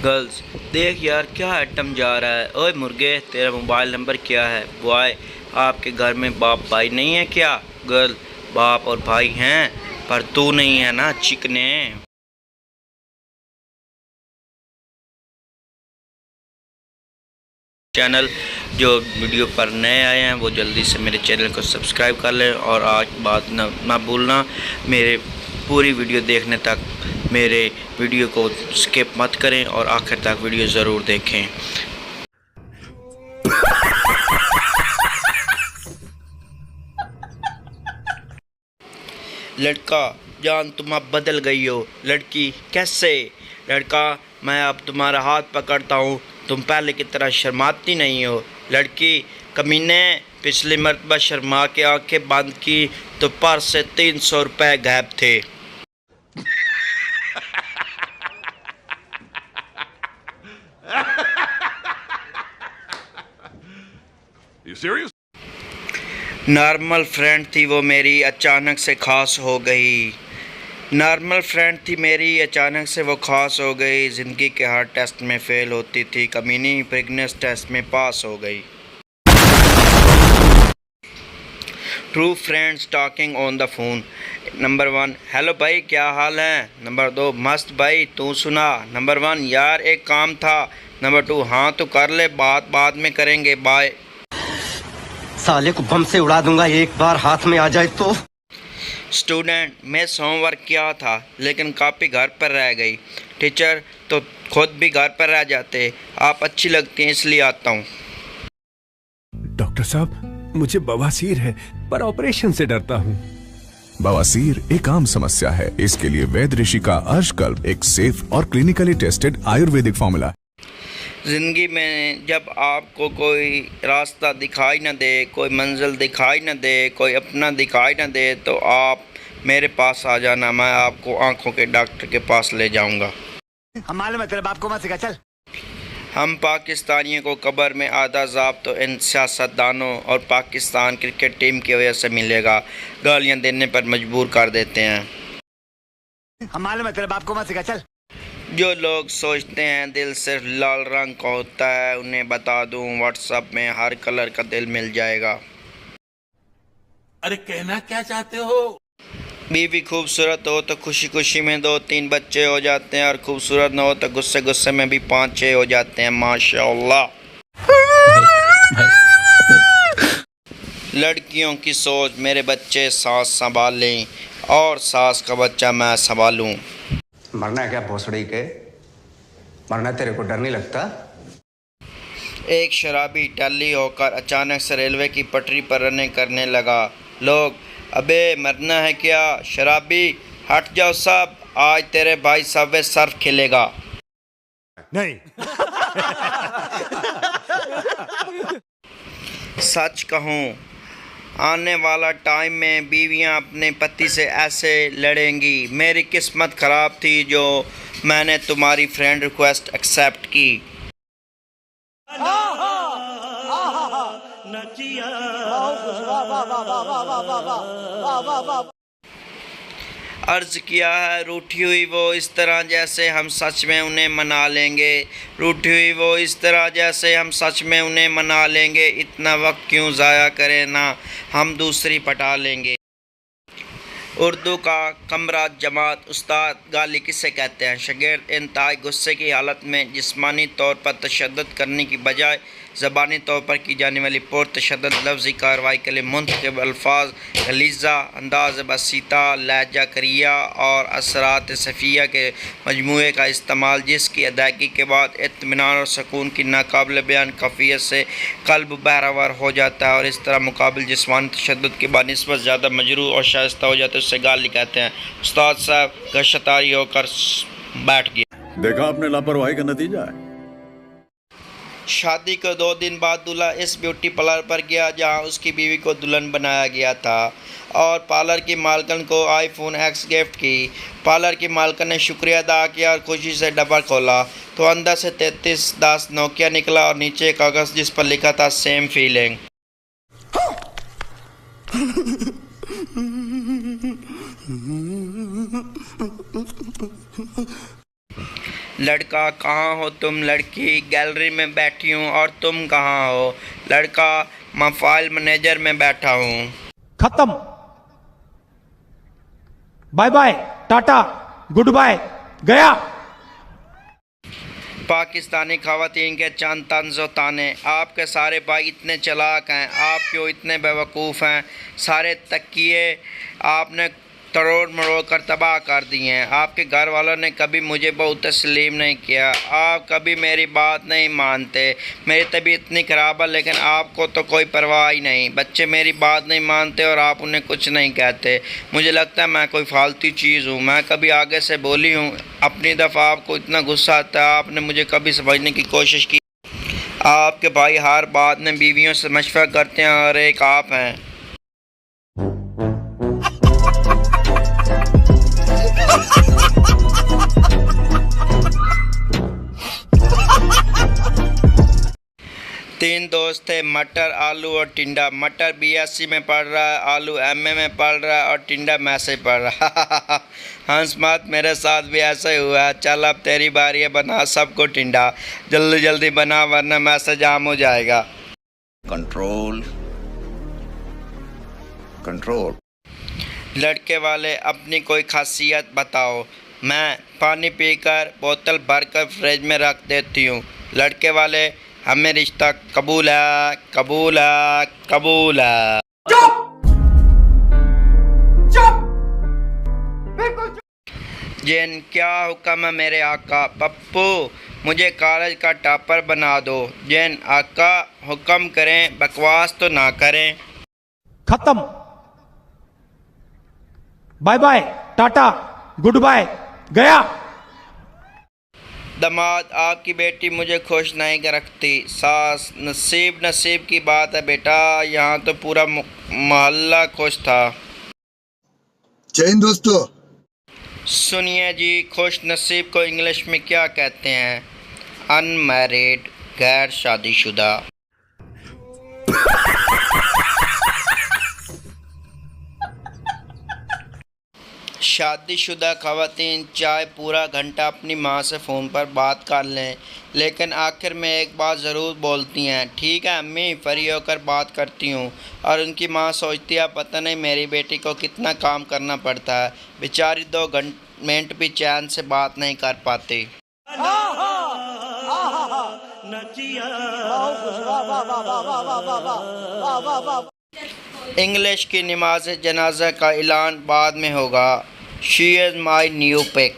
Girls, देख यार क्या आइटम जा रहा है। ओए मुर्गे, तेरा मोबाइल नंबर क्या है? बॉय, आपके घर में बाप भाई नहीं है क्या? गर्ल, बाप और भाई हैं पर तू नहीं है ना चिकने। चैनल जो वीडियो पर नए आए हैं वो जल्दी से मेरे चैनल को सब्सक्राइब कर लें और आज बात ना भूलना, मेरे पूरी वीडियो देखने तक मेरे वीडियो को स्किप मत करें और आखिर तक वीडियो ज़रूर देखें। लड़का, जान तुम अब बदल गई हो। लड़की, कैसे? लड़का, मैं अब तुम्हारा हाथ पकड़ता हूँ, तुम पहले की तरह शर्माती नहीं हो। लड़की, कमीने, पिछली मरतबा शर्मा के आंखें बंद की तो पर्स से 300 रुपये गायब थे। You serious? नॉर्मल फ्रेंड थी वो मेरी, अचानक से खास हो गई। नॉर्मल फ्रेंड थी मेरी, अचानक से वो खास हो गई। ज़िंदगी के हर टेस्ट में फ़ेल होती थी, कमीनी प्रेगनेंस टेस्ट में पास हो गई। True friends talking on the phone. Number 1, hello भाई क्या हाल है? नंबर 2, मस्त भाई तू सुना? नंबर 1, यार एक काम था। नंबर 2, हाँ तो कर ले, बात बाद में करेंगे, बाय। साले को बम से उड़ा दूंगा एक बार हाथ में आ जाए तो। स्टूडेंट, मैं होमवर्क किया था लेकिन कॉपी घर पर रह गई। टीचर, तो खुद भी घर पर रह जाते, आप अच्छी लगती हैं इसलिए आता हूँ। डॉक्टर साहब, मुझे बवासीर है पर ऑपरेशन से डरता हूँ। बवासीर एक आम समस्या है, इसके लिए वैद्य ऋषि का अर्शकल्प एक सेफ और क्लिनिकली टेस्टेड आयुर्वेदिक फॉर्मूला। ज़िंदगी में जब आपको कोई रास्ता दिखाई न दे, कोई मंजिल दिखाई न दे, कोई अपना दिखाई न दे तो आप मेरे पास आ जाना, मैं आपको आंखों के डॉक्टर के पास ले जाऊंगा। हम मालूम है तेरे बाप को मत सिखा, चल। हम पाकिस्तानियों को कब्र में आधा ज़ाब तो इन सियासतदानों और पाकिस्तान क्रिकेट टीम की वजह से मिलेगा। गालियाँ देने पर मजबूर कर देते हैं। हम मालूम है तेरे बाप को मत सिखा, चल। जो लोग सोचते हैं दिल सिर्फ लाल रंग का होता है, उन्हें बता दूं व्हाट्सएप में हर कलर का दिल मिल जाएगा। अरे कहना क्या चाहते हो? बीवी खूबसूरत हो तो खुशी खुशी में 2-3 बच्चे हो जाते हैं और खूबसूरत ना हो तो गुस्से गुस्से में भी 5-6 हो जाते हैं, माशाअल्लाह। लड़कियों की सोच, मेरे बच्चे सास संभाल लें और सास का बच्चा मैं संभालूं। मरना है क्या भोसड़ी के? मरना तेरे को डर नहीं लगता? एक शराबी टल्ली होकर अचानक से रेलवे की पटरी पर रनिंग करने लगा। लोग, अबे मरना है क्या? शराबी, हट जाओ सब, आज तेरे भाई सबवे सर्फ खेलेगा। नहीं। सच कहूँ, आने वाला टाइम में बीवियां अपने पति से ऐसे लड़ेंगी। मेरी किस्मत ख़राब थी जो मैंने तुम्हारी फ्रेंड रिक्वेस्ट एक्सेप्ट की। अर्ज़ किया है, रूठी हुई वो इस तरह जैसे हम सच में उन्हें मना लेंगे। रूठी हुई वो इस तरह जैसे हम सच में उन्हें मना लेंगे। इतना वक्त क्यों ज़ाया करें, ना हम दूसरी पटा लेंगे। उर्दू का कमरा जमात उस्ताद गाली किसे कहते हैं? शागिर्द इंतहाई गुस्से की हालत में जिस्मानी तौर पर तशद्दुद करने की बजाय ज़बानी तौर पर की जाने वाली पुरतशद्दुद लफ्ज़ी कार्रवाई के लिए मुंतखब अल्फाज, गलीज़ा, अंदाज़ बसीता, लहजा करिया और असरात सफ़िया के मजमूए का इस्तेमाल, जिसकी अदायगी के बाद इत्मीनान और सुकून की नाकाबिल बयान कैफियत से क़ल्ब बहरावर हो जाता है और इस तरह मुकाबिल जिस्मानी तशद्दुद के बाद निस्बत ज़्यादा मजरूह और शाइस्ता हो जाता है, उससे गाली कहते हैं। उस्ताद साहब गशतारी होकर बैठ गया। देखा आपने लापरवाही का नतीजा है। शादी के 2 दिन बाद दूल्हा इस ब्यूटी पार्लर पर गया जहां उसकी बीवी को दुल्हन बनाया गया था और पार्लर की मालकन को आईफोन X गिफ्ट की। पार्लर की मालकन ने शुक्रिया अदा किया और खुशी से डब्बा खोला तो अंदर से 3310 नोकिया निकला और नीचे एक कागज़ जिस पर लिखा था सेम फीलिंग। लड़का कहाँ हो तुम? लड़की गैलरी में बैठी हूँ। और तुम कहाँ हो? लड़का मैं फाइल मैनेजर में बैठा हूँ। खत्म, bye bye, tata, goodbye, गया। पाकिस्तानी खवातीन के चंद तंज़ व ताने। आपके सारे भाई इतने चालाक हैं, आप क्यों इतने बेवकूफ़ हैं? सारे तकिए आपने तोड़ मरोड़ कर तबाह कर दिए हैं। आपके घर वालों ने कभी मुझे बहुत तस्लीम नहीं किया। आप कभी मेरी बात नहीं मानते। मेरी तबीयत इतनी ख़राब है लेकिन आपको तो कोई परवाह ही नहीं। बच्चे मेरी बात नहीं मानते और आप उन्हें कुछ नहीं कहते। मुझे लगता है मैं कोई फालतू चीज़ हूँ। मैं कभी आगे से बोली हूँ, अपनी दफ़ा आपको इतना गुस्सा आता है, आपने मुझे कभी समझने की कोशिश की? आपके भाई हर बात में बीवियों से मशवरा करते हैं और एक आप हैं। तीन दोस्त थे, मटर, आलू और टिंडा। मटर BSc में पढ़ रहा है, आलू MA में पढ़ रहा है और टिंडा मैसे पढ़ रहा है। हंस मत, मेरे साथ भी ऐसा ही हुआ है। चल अब तेरी बारी है, बना सबको टिंडा। जल्दी जल्दी बना वरना मैसे जाम हो जाएगा। Control control. लड़के वाले अपनी कोई खासियत बताओ। मैं पानी पीकर बोतल भरकर फ्रिज में रख देती हूँ। लड़के वाले हमें रिश्ता कबूल है, कबूल है, कबूल है। जिन क्या हुक्म है मेरे आका? पप्पू मुझे कॉलेज का टॉपर बना दो। जिन आका हुक्म करें, बकवास तो ना करें। खत्म, bye bye, tata, goodbye, गया। दामाद आपकी बेटी मुझे खुश नहीं रखती। सास नसीब नसीब की बात है बेटा, यहाँ तो पूरा मोहल्ला खुश था। जय हिंद दोस्तों। सुनिए जी, खुश नसीब को इंग्लिश में क्या कहते हैं? अनमैरिड, गैर शादीशुदा। शादीशुदा ख़वातीन चाहे पूरा घंटा अपनी माँ से फ़ोन पर बात कर लें, लेकिन आखिर में एक बात ज़रूर बोलती हैं, ठीक है अम्मी, फ्री होकर बात करती हूँ। और उनकी माँ सोचती है पता नहीं मेरी बेटी को कितना काम करना पड़ता है, बेचारी 2 मिनट भी चैन से बात नहीं कर पाती। इंग्लिश की नमाज जनाजा का ऐलान बाद में होगा। She is my new pick.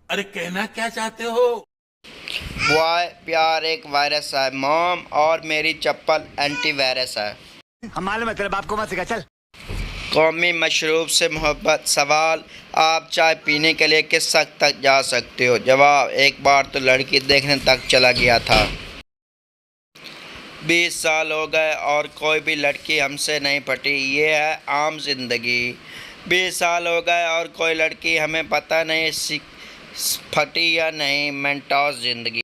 अरे कहना क्या चाहते हो? बॉय प्यार एक वायरस है मॉम, और मेरी चप्पल एंटीवायरस है। हम मालूम है तेरे बाप को मत सिखा, चल। कौमी मशरूब से मोहब्बत। सवाल, आप चाय पीने के लिए किस हद तक जा सकते हो? जवाब, एक बार तो लड़की देखने तक चला गया था। 20 साल हो गए और कोई भी लड़की हमसे नहीं पटी, ये है आम जिंदगी। 20 साल हो गए और कोई लड़की हमें पता नहीं फटी या नहीं, मेंटोस जिंदगी।